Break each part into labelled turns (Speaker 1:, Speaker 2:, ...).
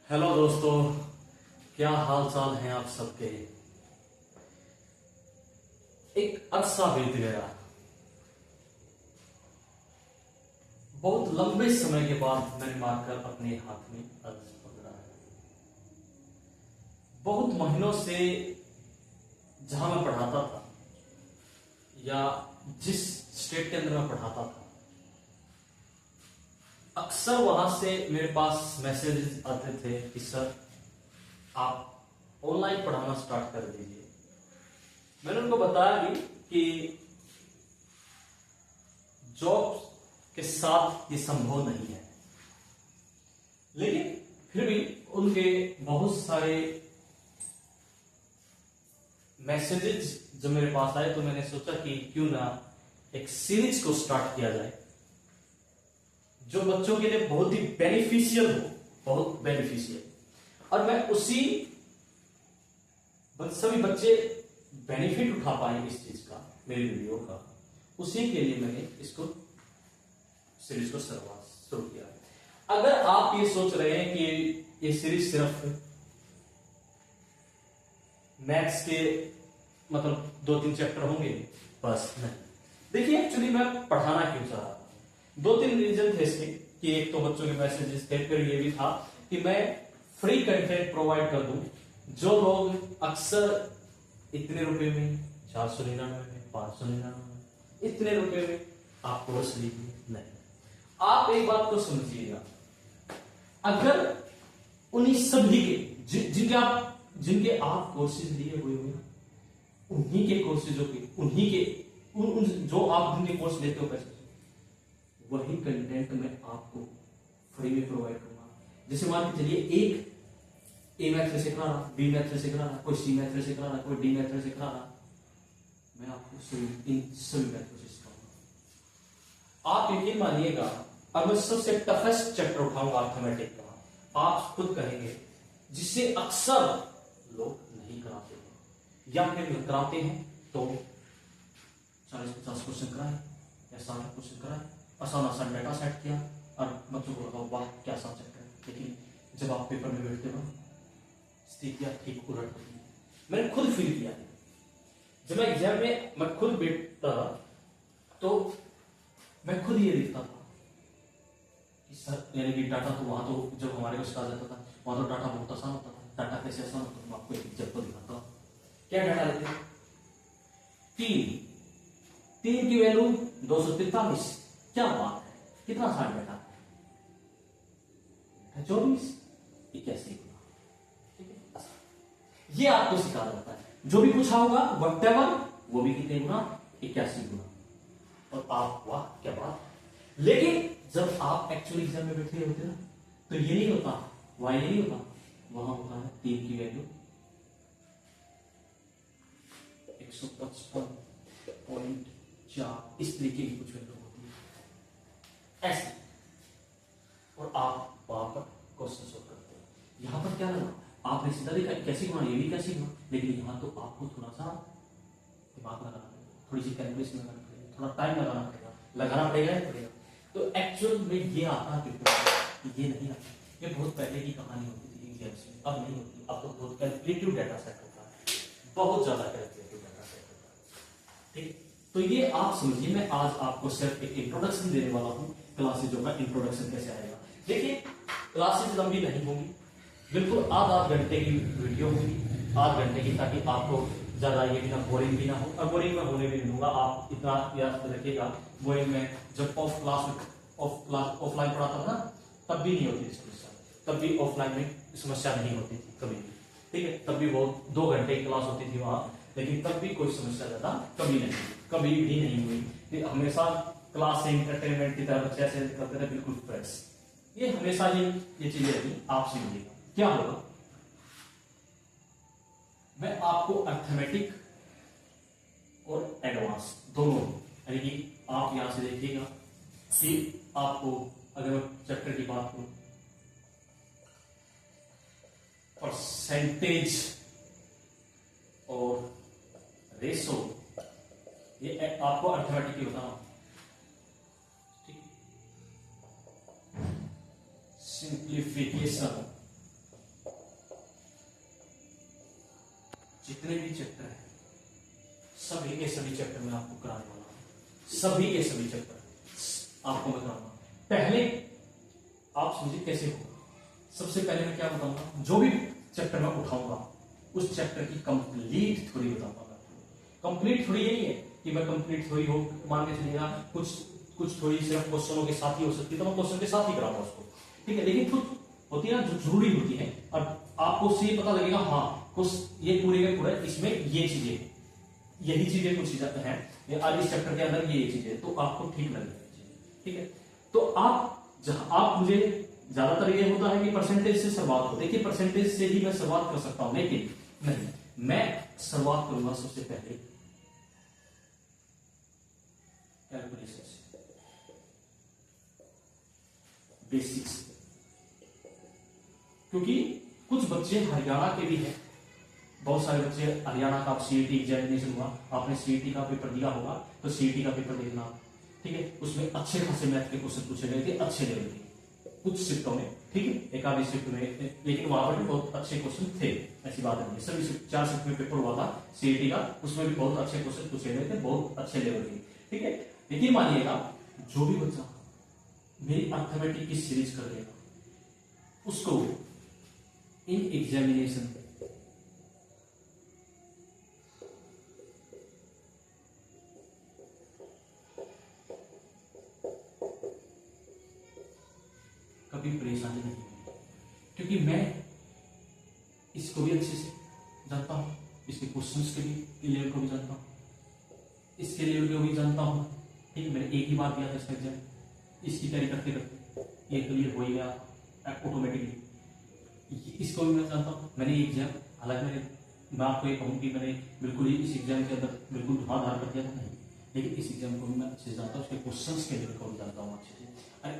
Speaker 1: Hello दोस्तों, क्या हाल चाल हैं आप सबके। एक अरसा बीत गया, बहुत लंबे समय के बाद मैंने मारकर अपने हाथ में अर्ज पकड़ा है। बहुत महीनों से जहां मैं पढ़ाता था या जिस स्टेट के अंदर मैं पढ़ाता था, अक्सर वहां से मेरे पास मैसेजेस आते थे कि सर आप ऑनलाइन पढ़ाना स्टार्ट कर दीजिए। मैंने उनको बताया भी कि जॉब के साथ ये संभव नहीं है, लेकिन फिर भी उनके बहुत सारे मैसेजेस जब मेरे पास आए तो मैंने सोचा कि क्यों ना एक सीरीज को स्टार्ट किया जाए जो बच्चों के लिए बहुत ही बेनिफिशियल हो, बहुत बेनिफिशियल। और मैं उसी सभी बच्चे बेनिफिट उठा पाए इस चीज का, मेरी वीडियो का, उसी के लिए मैंने इसको सीरीज को शुरू किया। अगर आप ये सोच रहे हैं कि ये सीरीज सिर्फ मैथ्स के मतलब 2-3 चैप्टर होंगे, बस नहीं। देखिए, एक्चुअली मैं पढ़ाना क्यों चाह रहा था, 2-3 रीजन थे इसके। कि एक तो बच्चों के मैसेजेस थे, फिर ये भी था कि मैं फ्री कंटेंट प्रोवाइड कर दूं। जो लोग अक्सर इतने रुपए में, 499 में, 599 में, इतने रुपए में आप कोर्स लीजिए, नहीं। आप एक बात को समझिएगा, अगर उन्हीं सभी के जिनके आप कोर्सेज लिए हुए हो, उन्हीं के कोर्सेजों के जो आप जिनके कोर्स लेते हो पैसे, वही कंटेंट मैं आपको फ्री में प्रोवाइड करूंगा। जैसे मान के चलिए, एक ए मैथ में सिखा रहा, बी मैथ में सिखा रहा, कोई सी मैथ में सिखा रहा, कोई डी मैथ में सिखा रहा, मैं आपको इन सभी मैथ में सिखाऊंगा। आप यकीन मानिएगा, अब मैं सबसे टफेस्ट चैप्टर उठाऊंगा अर्थमेटिक का, आप खुद कहेंगे जिससे अक्सर लोग नहीं कराते हैं, या फिर कराते हैं तो 40-50 क्वेश्चन कराए या 60 क्वेश्चन कराए, आसान डाटा सेट किया और बच्चों को लगा वाह क्या सब्जेक्ट है। लेकिन जब आप पेपर में बैठते हो, स्थितियां ठीक उलट होती है। मैंने खुद फील किया है, जब मैं एग्जाम में मैं खुद बैठता तो मैं खुद ये देखता था कि सर, यानी कि डाटा तो वहां तो जब हमारे को सिखाया जाता था वहां तो डाटा बहुत आसान होता था। डाटा कैसे आसान होता था, मैं आपको एक एग्जाम्पल दिखाता हूं। क्या डाटा लेते हैं? 3 की वैल्यू 243, क्या बात है, कितना आसान डाटा है। 24 81 गुना, ये आपको सिखा जाता है। जो भी पूछा होगा वटेवर, वो भी कितने गुना, 81 गुना। और आप वाह क्या बात। लेकिन जब आप एक्चुअली एग्जाम में बैठे होते ना, तो ये नहीं होता, वहां ये नहीं होता, वहां होता है 3 की वैल्यू 155.4, इस तरीके की कुछ वैल्यू होती है ऐसे। और आप वहां पर क्वेश्चन सोल्व करते हैं। यहां पर क्या लगा, आपने सीधा देखा कैसे गुना, ये भी कैसे गुना, लेकिन यहां तो आपको थोड़ा सा दिमाग लगाना पड़ेगा, थोड़ी सी कैलकुलेशन लगाना पड़ेगा, थोड़ा टाइम लगाना पड़ेगा। तो एक्चुअल में ये आता है पेपर, ये नहीं आता। ये बहुत पहले की कहानी होती थी एग्जाम्स में, अब नहीं होती। अब तो बहुत कैलकुलेटिव डाटा सेट होता है, बहुत ज्यादा कैलकुलेटिव डाटा सेट होता है, ठीक। तो ये आप समझिए, मैं आज आपको सिर्फ एक इंट्रोडक्शन देने वाला हूं, क्लासेजों का इंट्रोडक्शन कैसे आएगा। देखिए, क्लासेज लंबी नहीं होंगी, बिल्कुल आध घंटे की वीडियो होगी, आध घंटे की, ताकि आपको ज्यादा ये भी ना बोरिंग भी ना हो। और बोरिंग में होने भी नहीं दूंगा, आप इतना याद रखिएगा। बोरिंग में जब ऑफलाइन पढ़ाता था ना, तब भी नहीं होती समस्या, तब भी ऑफलाइन में समस्या नहीं होती थी कभी भी, ठीक है। तब भी बहुत 2 घंटे की क्लास होती थी वहां, लेकिन तब भी कोई समस्या ज्यादा कभी भी नहीं हुई। हमेशा क्लास से एंटरटेनमेंट की तरह बच्चे ऐसे करते थे, बिल्कुल फ्रेश। ये हमेशा ये चीजें रही, आप समझिएगा क्या होगा। मैं आपको अर्थमेटिक और एडवांस दोनों, यानी कि आप यहां से देखिएगा कि आपको अगर मैं चैप्टर की बात करूं, परसेंटेज और रेशो, ये आपको अर्थमेटिक ही बताना, ठीक। सिंप्लीफिकेशन जितने भी चैप्टर हैं सभी के सभी चैप्टर में आपको कराने वाला हूं, सभी के सभी चैप्टर आपको मैं कराऊंगा। पहले आप समझिए कैसे होगा। सबसे पहले मैं क्या बताऊंगा, जो भी चैप्टर मैं उठाऊंगा उस चैप्टर की कंप्लीट थ्योरी बताऊंगा। कंप्लीट थ्योरी यही है कि मैं कंप्लीट थ्योरी हो, मान के चलिएगा कुछ थ्योरी सिर्फ क्वेश्चनों के साथ ही हो सकती है, तो मैं क्वेश्चन के साथ ही कराऊंगा उसको, ठीक है। लेकिन कुछ होती है ना जो जरूरी होती है, और आपको उससे पता लगेगा हाँ कुछ ये पूरे का पूरा इसमें ये चीजें, यही चीजें कुछ चीजें हैं और इस चैप्टर के अंदर ये चीजें, तो आपको ठीक लगेगा, ठीक है। तो आप मुझे ज्यादातर ये होता है कि परसेंटेज से शुरुआत हो, देखिए परसेंटेज से ही मैं शुरुआत कर सकता हूं, लेकिन नहीं, मैं शुरुआत करूंगा सबसे पहले कैलकुलेशन से, बेसिक्स, क्योंकि कुछ बच्चे हरियाणा के भी हैं, बहुत सारे बच्चे हरियाणा का सीईटी एग्जामिनेशन हुआ, आपने सीईटी का पेपर दिया होगा, तो सीईटी का पेपर देखना, ठीक है। उसमें अच्छे खासे मैथ के क्वेश्चन पूछे गए थे, अच्छे लेवल के कुछ शिफ्टों में, ठीक है, एक आधी शिफ्ट में, लेकिन वहां पर भी बहुत अच्छे क्वेश्चन थे, ऐसी बात नहीं है। सभी 4 शिफ्ट में पेपर हुआ था सीईटी का, उसमें भी बहुत अच्छे क्वेश्चन पूछे गए थे, बहुत अच्छे लेवल के, ठीक है। लेकिन मानिएगा जो भी बच्चा मेरी अर्थमेटिक की सीरीज कर लेगा उसको इन एग्जामिनेशन कभी परेशानी नहीं होगी, क्योंकि मैं इसको भी अच्छे से जानता हूं, इसके क्वेश्चंस के लेवल को भी जानता हूं, इसके लेवल को भी जानता हूं, ठीक है। मैंने एक ही बार दिया था इसका एग्जाम, इसकी तैयारी करते करते ये क्लियर हो ही गया ऑटोमेटिकली, इसको भी मैं जानता हूँ। मैंने एग्जाम, हालांकि मैं आपको ये कहूँ कि मैंने बिल्कुल ही इस एग्जाम के अंदर बिल्कुल धुआंधार कर दिया था, नहीं, लेकिन इस एग्जाम को भी मैं अच्छे से जानता हूँ, उसके क्वेश्चंस के लेवल को भी जानता हूँ अच्छे से। और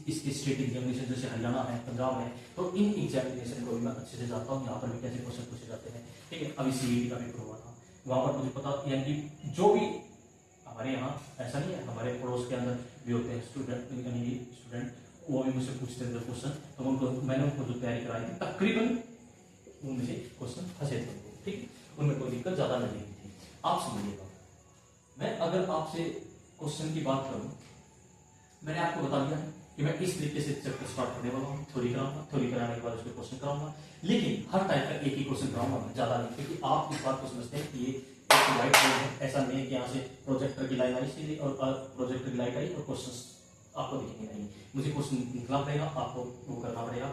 Speaker 1: इसके स्टेट एग्जामिनेशन जैसे हरियाणा है, पंजाब है, तो इन एग्जामिनेशन को भी मैं अच्छे से जानता हूँ, यहाँ पर भी कैसे क्वेश्चन पूछे जाते हैं, ठीक है। अभी सीईटी का पेपर हुआ था, वहां पर मुझे पता, यानी कि जो भी हमारे यहाँ ऐसा नहीं है, हमारे पड़ोस के अंदर भी होते हैं स्टूडेंट, वो भी मुझसे पूछते थे क्वेश्चन, तो मैंने उनको जो तैयारी कराई थी तकरीबन वो मुझे क्वेश्चन फंसे थे, ठीक, उनमें कोई दिक्कत ज्यादा नहीं थी। आप समझिएगा, मैं अगर आपसे क्वेश्चन की बात करूं, मैंने आपको बता दिया कि मैं इस तरीके से चैप्टर स्टार्ट करने वाला हूँ, थ्योरी कराऊंगा, थ्योरी कराने के बाद उसके क्वेश्चन कराऊंगा, लेकिन हर टाइप का एक ही क्वेश्चन कराऊंगा मैं, ज्यादा नहीं, क्योंकि आप इस बात को समझते हैं कि ये व्हाइट बोर्ड है, ऐसा नहीं है कि यहाँ से प्रोजेक्टर की लाइन आई सीधी और प्रोजेक्टर की लाइन आई और क्वेश्चन आपको दिखेंगे, नहीं, मुझे क्वेश्चन निकलना पड़ेगा, आपको वो करना पड़ेगा,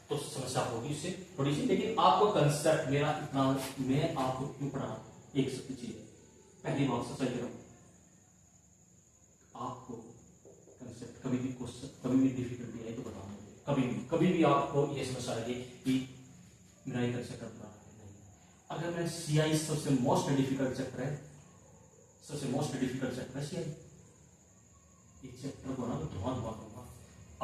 Speaker 1: तो समस्या होगी उससे थोड़ी सी, लेकिन आपको कंसेप्ट मेरा इतना, मैं आपको क्यों पढ़ा, एक सब चीज पहली बात सच कह रहा हूं, आपको कंसेप्ट कभी भी क्वेश्चन कभी भी डिफिकल्टी आई तो बताना, कभी भी आपको ये समस्या लगे कि मेरा ये कंसेप्ट पढ़ा नहीं, अगर मैं सीआई सबसे मोस्ट डिफिकल्ट चैप्टर है, सबसे मोस्ट डिफिकल्ट चैप्टर है सीआई, इस चैप्टर को ना मैं धुआं दूंगा,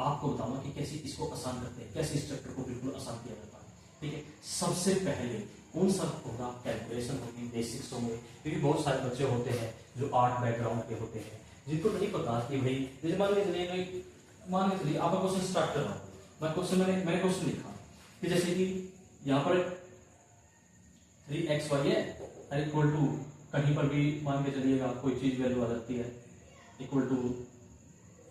Speaker 1: आपको बताऊंगा कि कैसे इसको आसान करते हैं, कैसे इस चैप्टर को बिल्कुल आसान किया जाता है, ठीक है। सबसे पहले कौन सा होगा, कैलकुलेशन होगी, बेसिक्स होंगे, क्योंकि बहुत सारे बच्चे होते हैं जो आर्ट बैकग्राउंड के होते हैं, जिनको नहीं पता कि भाई, जैसे मान के चलिए आपका क्वेश्चन स्टार्ट कर रहा हूं, मैंने क्वेश्चन लिखा कि जैसे कि यहाँ पर 3xy है इक्वल टू, कहीं पर भी मान के चलिएगा कोई चीज वैल्यू आ जाती है इक्वल टू,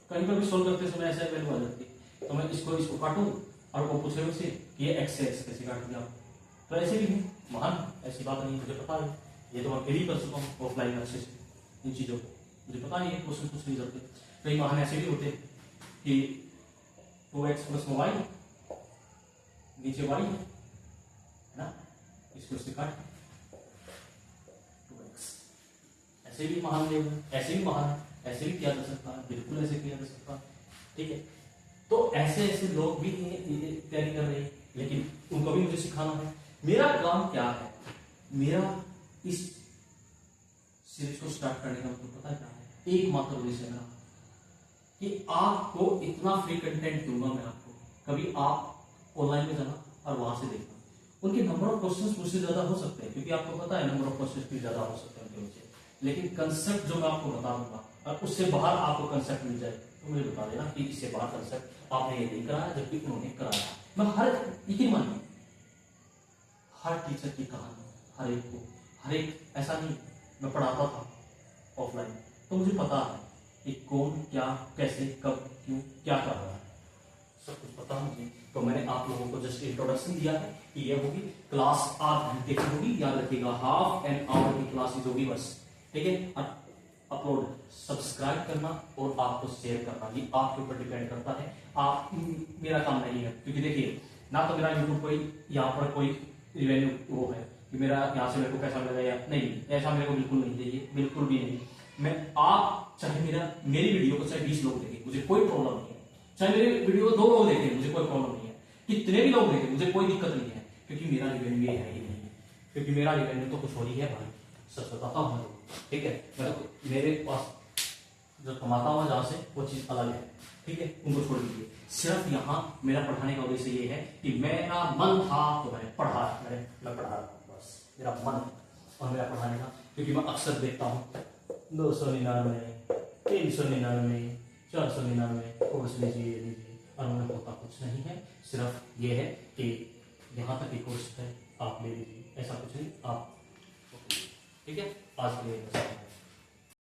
Speaker 1: कहीं पर भी सोल्व करते समय ऐसा वैल्यू आ जाती है, तो मैं इसको काटूं और वो पूछे मुझसे कि ये x से x कैसे काट दिया, तो ऐसे भी महान, ऐसी बात नहीं, मुझे पता है, ये तो मैं फिर ही कर चुका हूँ ऑफलाइन अच्छे से, इन चीजों को मुझे पता नहीं है, क्वेश्चन कुछ नहीं करते। कई महान ऐसे भी होते कि 2x प्लस y नीचे y है ना, इसको इससे काट 2x, ऐसे भी महान लेवल, ऐसे भी महान, ऐसे भी किया जा सकता है, बिल्कुल ऐसे किया जा सकता है, ठीक है। तो ऐसे ऐसे लोग भी तैयारी कर रहे हैं, लेकिन उनको भी मुझे सिखाना है। मेरा काम क्या है, मेरा इस सीरीज को स्टार्ट करने का मतलब पता क्या है, एकमात्र उद्देश्य मेरा कि आपको इतना फ्री कंटेंट दूंगा मैं आपको, कभी आप ऑनलाइन में जाना और वहां से देखना, उनके नंबर ऑफ क्वेश्चंस मुझसे ज्यादा हो सकते हैं, क्योंकि आपको पता है नंबर ऑफ क्वेश्चंस भी ज्यादा हो सकते हैं उनके मुझसे, लेकिन कंसेप्ट जो मैं आपको बता दूंगा और उससे बाहर आपको कंसेप्ट मिल जाए तो मुझे बता देना कि इससे बाहर कंसेप्ट आपने ये नहीं कराया जबकि उन्होंने कराया। मैं हर, यकीन मानिए, हर टीचर की कहानी, हर एक को, हर एक, ऐसा नहीं, मैं पढ़ाता था ऑफलाइन तो मुझे पता है कि कौन क्या कैसे कब क्यों क्या कर रहा है, सब कुछ पता है मुझे। तो मैंने आप लोगों को जस्ट इंट्रोडक्शन दिया है कि ये होगी क्लास, 8 घंटे की होगी, याद रखिएगा, हाफ एन आवर की क्लासेज होगी बस, ठीक है। अपलोड, सब्सक्राइब करना और आपको शेयर करना, ये आपके ऊपर डिपेंड करता है, आप, मेरा काम नहीं है, क्योंकि देखिए ना तो मेरा यूट्यूब कोई यहाँ पर कोई रिवेन्यू वो है कि मेरा यहाँ से मेरे को पैसा मिलेगा या नहीं, ऐसा मेरे को बिल्कुल नहीं चाहिए, बिल्कुल भी नहीं। मैं, आप चाहे मेरी वीडियो को चाहे 20 लोग देखें, मुझे कोई प्रॉब्लम नहीं है, चाहे मेरे वीडियो को 2 लोग देखें, मुझे कोई प्रॉब्लम नहीं है, कितने भी लोग देखें मुझे कोई दिक्कत नहीं है, क्योंकि मेरा रिवेन्यू ये है ही नहीं, क्योंकि मेरा रिवेन्यू तो कुछ हो रही है भाई, सच बताता हूँ मैं, ठीक है। मैं तो, मेरे पास जो कमाता हूँ जहाँ से वो चीज अलग है, ठीक है, उनको छोड़ दीजिए। सिर्फ यहाँ मेरा पढ़ाने का उद्देश्य ये है कि मेरा मन था तो मैंने पढ़ा, मैं पढ़ा रहा हूँ, बस मेरा मन और मेरा पढ़ाने का, क्योंकि मैं अक्सर देखता हूँ 299, 399, 499 कोर्स लीजिए, और उन्हें होता कुछ नहीं है, सिर्फ ये है कि यहाँ तक एक कोर्स है, आप ले लीजिए, ऐसा कुछ नहीं, आप, ठीक है। आज के लिए